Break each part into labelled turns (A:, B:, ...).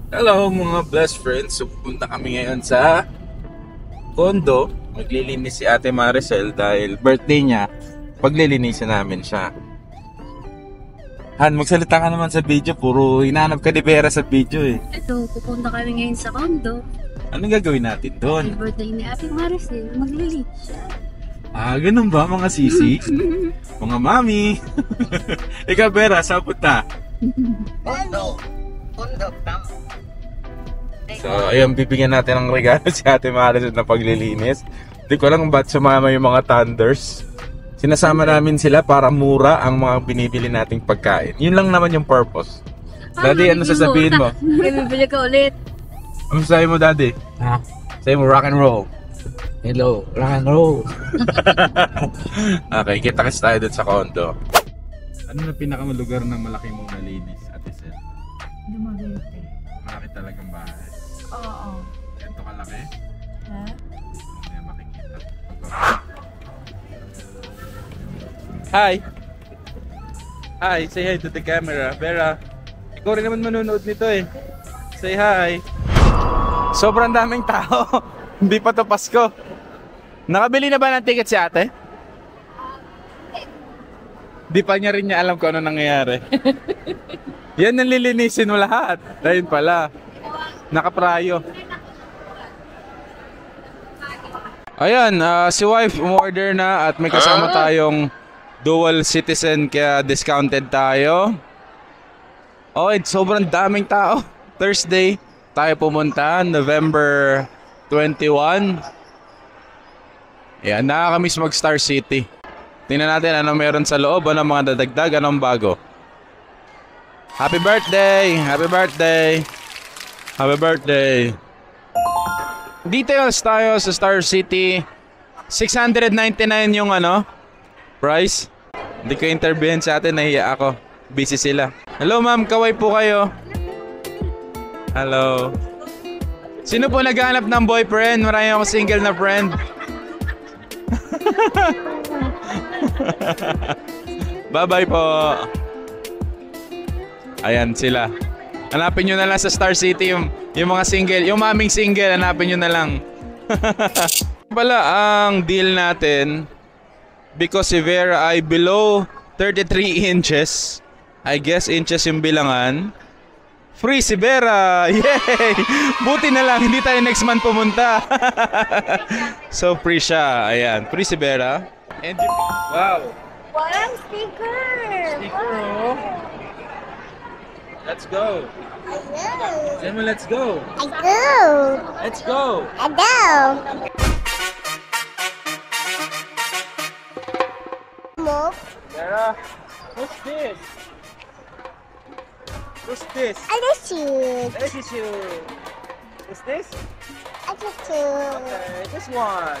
A: Hello mga best friends. So, pupunta kami ngayon sa condo. Maglilinis si Ate Maricel dahil birthday niya. Paglilinisan namin siya. Han, magsalita ka naman sa video. Puro hinahanap ka ni Vera sa video eh.
B: Ito, pupunta kami ngayon sa condo.
A: Anong gagawin natin doon?
B: Happy birthday ni Ate Maricel. Maglilinis siya.
A: Ganun ba mga sisi? Mga mami? Ikaw Vera, saan punta?
C: Condo. Condo tam.
A: So, ayun, bibigyan natin ng regalo si Ate Maricel na paglilinis. Hindi ko lang ba't sumama yung mga thunders. Sinasama namin sila para mura ang mga binibili nating pagkain. Yun lang naman yung purpose. Daddy, ano sasabihin mo?
B: May bibili ka ulit.
A: Ano sasabihin mo, Daddy?
C: Ha?
A: Sabi mo, rock and roll.
C: Hello, rock and roll.
A: Okay, kita-kits tayo dun sa condo. Ano na pinakalugar ng malaki mong nalinis, Ate Sel?
B: Dumagete.
A: Malaki talagang bahay.
B: Oo.
A: Ganito kalaki?
B: Ha?
A: Hindi makikita. Hi! Hi! Say hi to the camera. Vera, ikaw rin naman manonood nito eh. Say hi! Sobrang daming tao. Hindi pa to Pasko. Nakabili na ba ng ticket si ate? Di pa niya rin niya alam kung ano nangyayari. Yan ang lilinisin mo lahat. Dahil pala. Nakaprayo. Ayan, si wife umorder na at may kasama tayong dual citizen kaya discounted tayo. Oh, sobrang daming tao. Thursday tayo pumunta, November 21. Ayan, nakakamiss mag Star City. Tingnan natin ano meron sa loob, ano mga dadagdag, anong bago. Happy birthday! Happy birthday! Happy birthday! Details tayo sa Star City. 699 yung price. Hindi ko interviewin sa atin, nahiya ako. Busy sila. Hello ma'am, kaway po kayo. Hello. Sino po naghahanap ng boyfriend? Marami akong single na friend. Bye-bye po. Ayan sila. Hanapin nyo na lang sa Star City yung mga single. Yung maming single, hanapin nyo na lang. Pala, ang deal natin, because si Vera ay below 33 inches, I guess inches yung bilangan, free si Vera! Yay! Buti na lang, hindi tayo next month pumunta. So free siya. Ayan, free si Vera. And wow!
B: Wow, sticker!
A: Sticker, oh. Let's go! Emma, let's go!
C: I do.
A: Let's go!
C: I do. Move.
A: Vera, what's this? What's this?
C: Attitude.
A: This is you. What's this?
C: Attitude.
A: Okay, this one.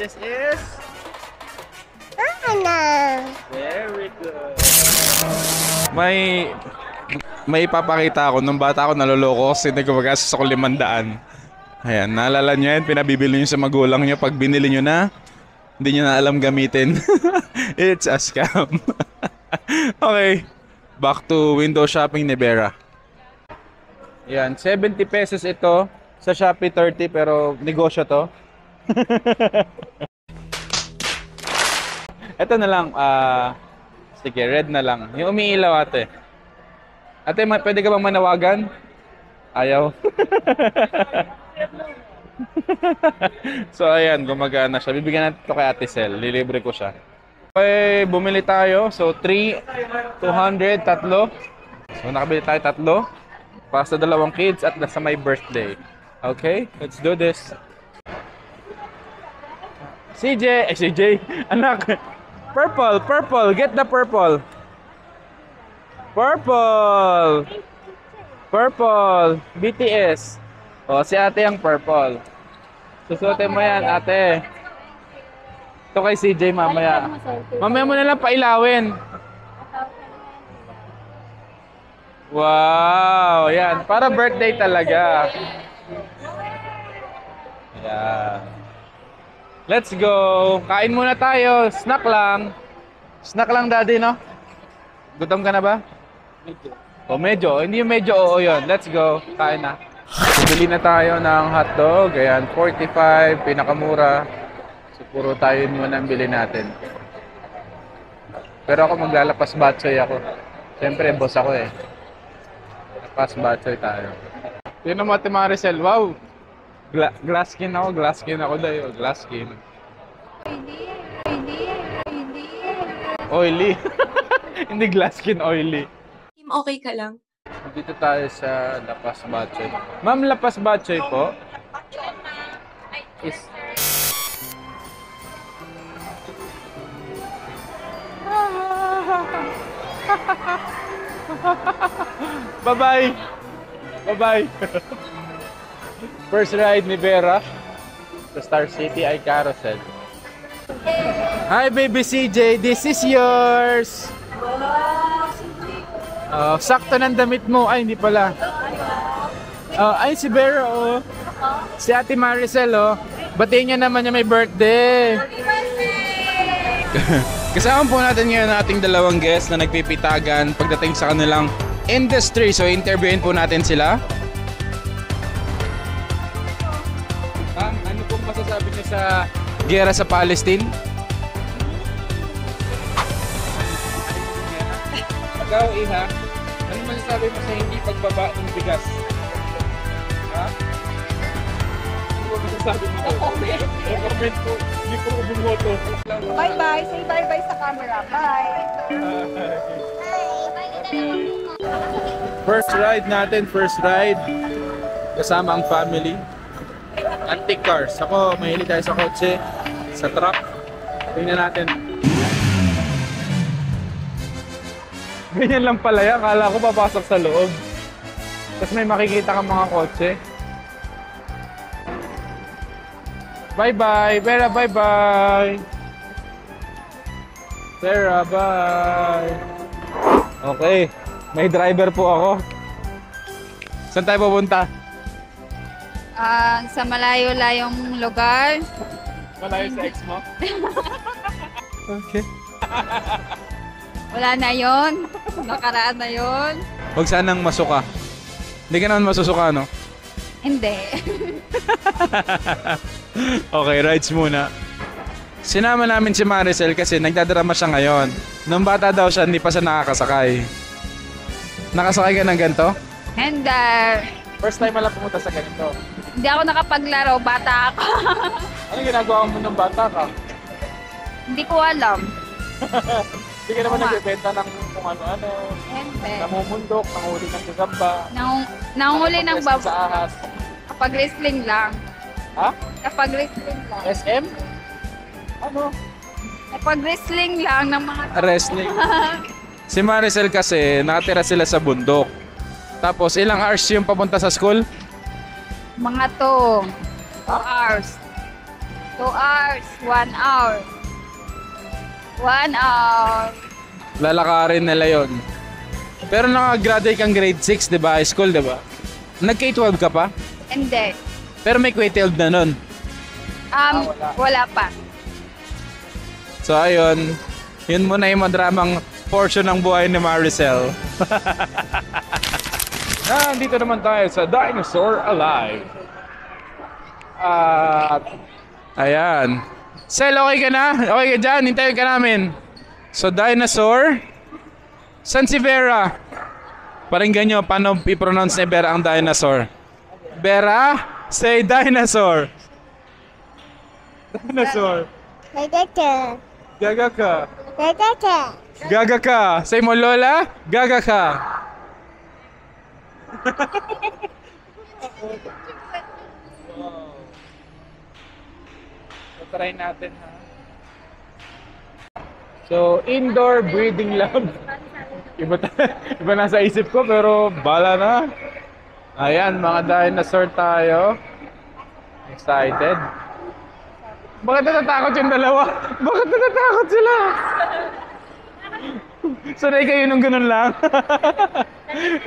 A: This is
C: Anna.
A: very good. May ipapakita ako. Nung bata ako naloloko kasi hindi ko mag-asos ako 500. Ayan, naalala nyo yan? Pinabibili nyo sa magulang nyo. Pag binili nyo na, hindi nyo na alam gamitin. It's a scam. Okay, back to window shopping ni Vera. Yan, 70 pesos ito. Sa Shopee 30 pero negosyo to. Ito na lang, sige, red na lang. Yung umiilaw ate. Ate, pwede ka bang manawagan? Ayaw. So ayan, gumagana siya. Bibigyan natin ito kay Ate Sel. Lilibre ko siya. Okay, bumili tayo. So 3, 200, tatlo. So nakabili tayo tatlo. Para sa dalawang kids at sa my birthday. Okay, let's do this. CJ, anak. Purple, purple. Get the purple. Purple. Purple. BTS. O, si ate ang purple. Susuotin mo yan, ate. Ito kay CJ mamaya. Mamaya mo na lang pailawin. Wow, yan. Para birthday talaga. Yan. Let's go. Kain muna tayo. Snack lang. Snack lang, daddy, no? Gutom ka na ba? O medyo, hindi yung medyo oo yun. Let's go. Kain na. Bili na tayo ng hotdog. Ayan, 45, pinakamura. So, puro tayo yun muna ang bili natin. Pero ako maglalapas batsoy ako. Siyempre, boss ako eh. Lapas batsoy tayo. Yun ang Ate Maricel. Wow! Glass skin ako dayo. Glass skin. Oily. Hindi glass skin, oily.
D: Okay ka lang?
A: Dito tayo sa Lapas Batchoy. Ma'am, Lapas Batchoy po? Is... Bye-bye! Bye-bye! First ride ni Vera sa Star City ay carousel. Hi, baby CJ! This is yours! Sakto ng damit mo. Ay, hindi pala. Ay, si Vera, oh. Si Ate Maricel, oh. Batiin niya naman niya may birthday. Kasama po natin ngayon ang ating dalawang guests na nagpipitagan pagdating sa kanilang industry. So, interviewin po natin sila. Ano pong masasabi niyo sa giyera sa Palestine? Ikaw, Iha, ano masasabi mo sa hindi pagbaba ng bigas? Ha? Ano ba masasabi mo? Comment po, hindi po bumoto.
B: Bye-bye. Say bye-bye sa camera. Bye.
A: First ride natin, first ride. Kasama ang family. Antique cars. Ako, mahilig tayo sa kotse, sa truck. Tingnan natin. Ganyan lang pala yan. Akala ko papasok sa loob. Tapos may makikita kang mga kotse. Bye-bye! Vera, bye-bye! Vera, bye! Okay. May driver po ako. Saan tayo pupunta?
B: Sa malayo-layong lugar.
A: Malayo sa ex mo? Okay.
B: Wala na yon. Nakaraan na yon.
A: Huwag sanang masuka. Hindi ka naman masusuka, no?
B: Hindi.
A: Okay, rides muna. Sinama namin si Maricel kasi nagdadrama siya ngayon. Nung bata daw siya, hindi pa siya nakakasakay. Nakasakay ka ng ganito?
B: Hindi.
A: First time lang pumunta sa ganito.
B: Hindi ako nakapaglaro. Bata ako.
A: Ano ginagawa mo nung bata ka?
B: Hindi ko alam.
A: Hindi ka naman nagbebenta ng kung ano-ano.
B: Hindi.
A: Namumundok, nanguli ng gagamba.
B: Nanguli ng
A: Sa ahas.
B: Kapag wrestling lang.
A: Ha?
B: Kapag wrestling lang.
A: SM? Ano?
B: Kapag wrestling lang ng mga...
A: Wrestling. Si Maricel kasi, nakatira sila sa bundok. Tapos, ilang hours yung papunta sa school?
B: Mga 2 hours. 2 hours. 1 hour. 1 hour.
A: Lalakarin nila yon. Pero nakagraduate kang grade 6, di ba? High school, di ba? Nag-K-12 ka pa?
B: Hindi.
A: Pero may K-12 na nun.
B: Wala pa.
A: So, ayun. Yun muna yung madramang portion ng buhay ni Maricel. Nandito naman tayo sa Dinosaur Alive. At, ayan. Sel, okay ka na? Okay ka dyan? Hintayin ka namin. So, Dinosaur. San si Vera? Paringgan nyo, paano i-pronounce ni Vera ang dinosaur? Vera, say dinosaur. Dinosaur.
C: Gagaka.
A: Gaga ka.
C: Gagaka.
A: Gaga ka. Say mo, Lola, gaga ka. Wow. So, try natin, ha? So, indoor breeding lab. Iba na sa isip ko, pero bala na. Ayan, mga dinosaur tayo. Excited. Bakit natatakot yung dalawa? Bakit natatakot sila? Sanay kayo nung ganun lang?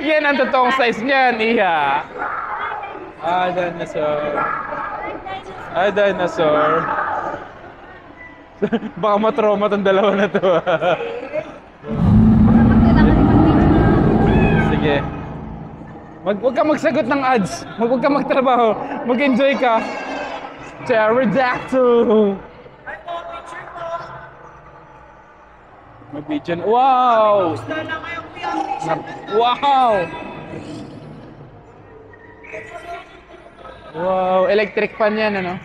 A: Yan ang totoong size niyan, Iha. Ah, dinosaur. Ah, dinosaur. Baka matrauma tong dalawa na to. Sige. Huwag ka magsagot ng ads. Huwag ka magtrabaho. Mag-enjoy ka. Pterodactyl. May pigeon. Wow! Wow! Wow, electric fan yan, ano?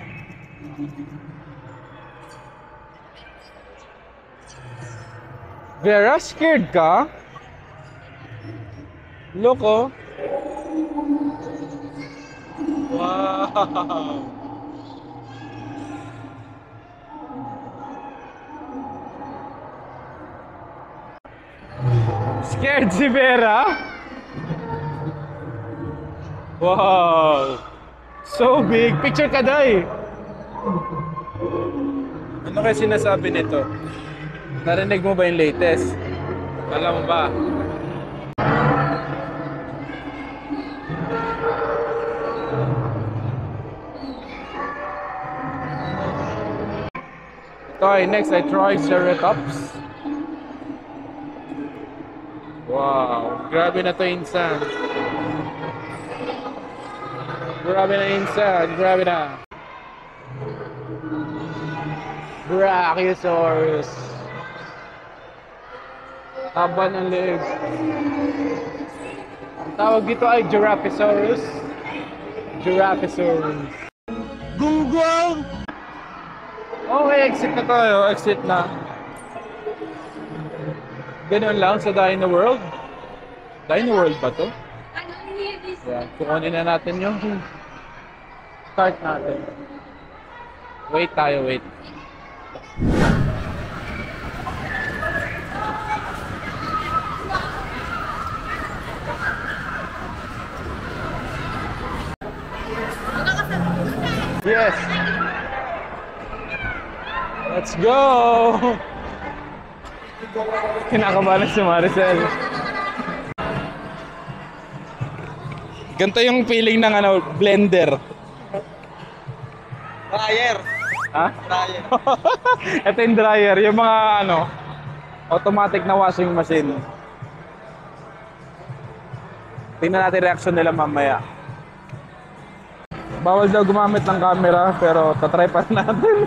A: Vera, scared ka? Look, oh. Wow! Scared si Vera? Wow! So big! Picture ka, Day! Ano kaya sinasabi nito? Narinig mo ba yung latest? Alam mo ba? Ito ay next ay Triceratops. Wow! Grabe na to, insan. Grabe na, insan. Grabe na. Brachiosaurus. Haba ng legs. Ang tawag dito ay Giraffosaurus. Giraffosaurus. Gunggong! Okay, exit na tayo. Exit na. Ganun lang sa Dino World. Dino World ba to? Yan. Kukunin na natin yung start natin. Wait tayo, wait. Yes! Let's go! Kinakabahan si Maricel. Ganito yung feeling ng ano, blender.
D: Dryer.
A: Ha?
D: Dryer.
A: Ito yung dryer, yung mga ano, automatic na washing machine. Tingnan natin reaction nila mamaya. Bawal daw gumamit ng camera, pero tatry pa natin.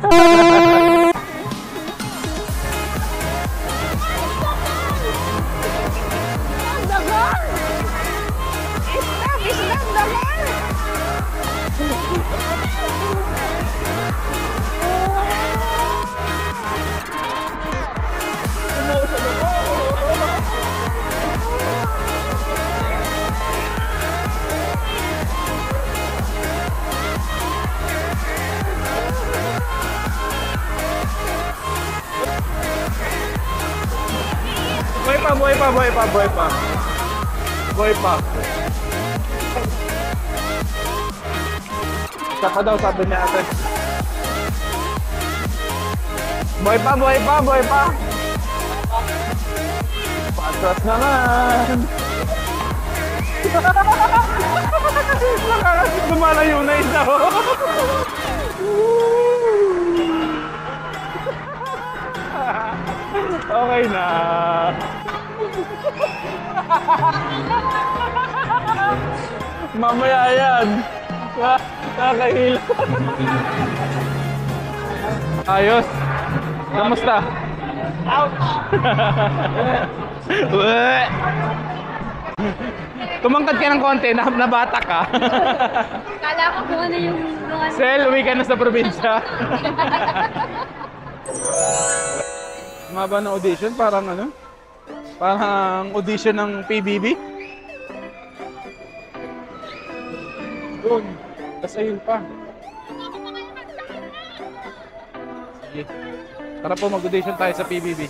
A: Buhay pa. Isa pa daw, sabi niya ate. Buhay pa. Patras naman. Lumalayo na isa. Okay na. Mamaya yan. Nakakahila. Ayos. Kamusta? Ouch! Tumangkad ka ng konti, nabata ka.
B: Kala ko kung ano yung...
A: Sel, uwi ka na sa probinsya. Maba ng audition, parang ano? Parang audition ng PBB. Doon. Tapos ayun pa. Sige. Tara po, mag-audition tayo sa PBB.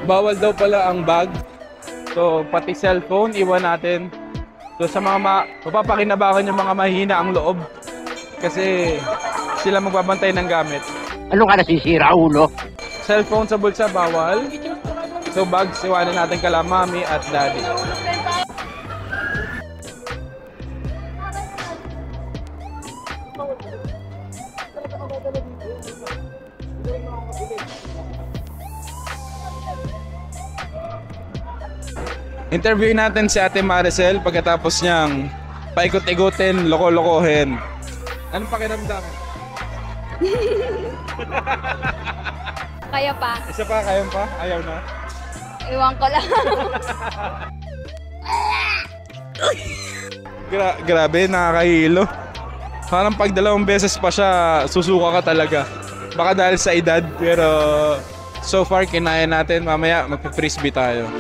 A: Bawal daw pala ang bag. So, pati cellphone, iwan natin. So, sa mga mapapakinabangan yung mga mahina ang loob. Kasi sila magbabantay ng gamit.
D: Ano ka nasisira, ulo?
A: Cellphone sa bulsa, bawal. So, bags, iwanan natin kala mami at daddy. Interview natin si Ate Maricel pagkatapos niyang paikot-ikutin, loko-lokohin. Anong pakiramdam?
B: Kaya pa.
A: Isa pa, kaya pa? Ayaw na?
B: Iwan ko lang.
A: Grabe, nakakahilo. Parang pag 2 beses pa siya, susuka ka talaga. Baka dahil sa edad, pero so far kinaya natin. Mamaya magpi-frisbee tayo.